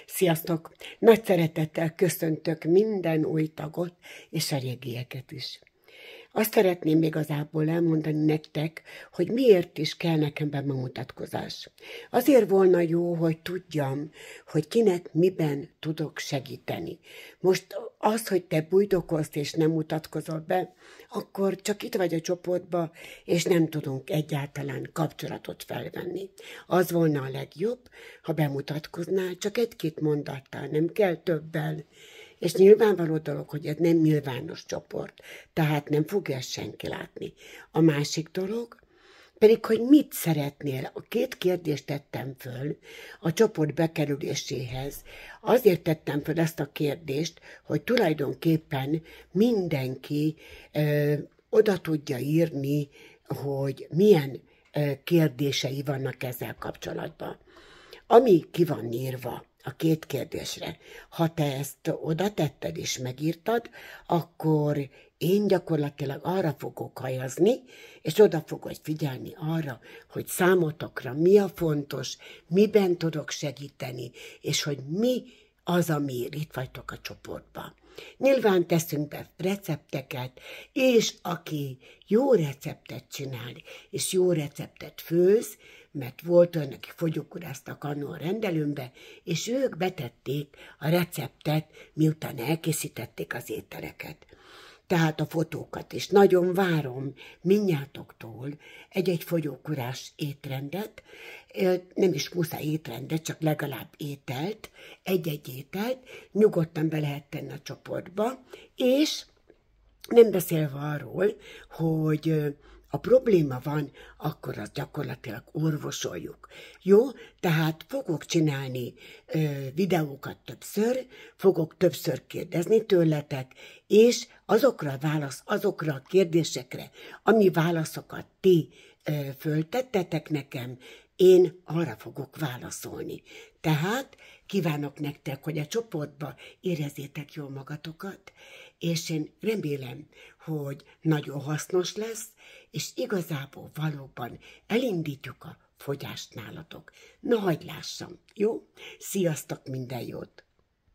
Sziasztok! Nagy szeretettel köszöntök minden új tagot, és a régieket is. Azt szeretném igazából elmondani nektek, hogy miért is kell nekem bemutatkozás. Azért volna jó, hogy tudjam, hogy kinek miben tudok segíteni. Most az, hogy te bujdokolsz és nem mutatkozol be, akkor csak itt vagy a csoportba, és nem tudunk egyáltalán kapcsolatot felvenni. Az volna a legjobb, ha bemutatkoznál, csak egy-két mondattal, nem kell többel. És nyilvánvaló dolog, hogy ez nem nyilvános csoport, tehát nem fogja ezt senki látni. A másik dolog pedig, hogy mit szeretnél. A két kérdést tettem föl a csoport bekerüléséhez. Azért tettem föl ezt a kérdést, hogy tulajdonképpen mindenki oda tudja írni, hogy milyen kérdései vannak ezzel kapcsolatban. Ami ki van írva a két kérdésre, ha te ezt oda tetted és megírtad, akkor én gyakorlatilag arra fogok hajazni, és oda fogok figyelni arra, hogy számotokra mi a fontos, miben tudok segíteni, és hogy mi az, amiért itt vagytok a csoportban. Nyilván teszünk be recepteket, és aki jó receptet csinál, és jó receptet főz, mert volt olyan, aki fogyókúráztak annó a rendelőmbe, és ők betették a receptet, miután elkészítették az ételeket. Tehát a fotókat is. Nagyon várom mindnyátoktól egy-egy fogyókúrás étrendet, nem is muszáj étrendet, csak legalább ételt, egy-egy ételt, nyugodtan be lehet tenni a csoportba, és nem beszélve arról, hogy a probléma van, akkor azt gyakorlatilag orvosoljuk. Jó? Tehát fogok csinálni videókat többször, fogok többször kérdezni tőletek, és azokra a kérdésekre, ami válaszokat ti föltettetek nekem, én arra fogok válaszolni. Tehát kívánok nektek, hogy a csoportba érezzétek jól magatokat, és én remélem, hogy nagyon hasznos lesz, és igazából valóban elindítjuk a fogyást nálatok. Na, hagyd lássam, jó? Sziasztok, minden jót!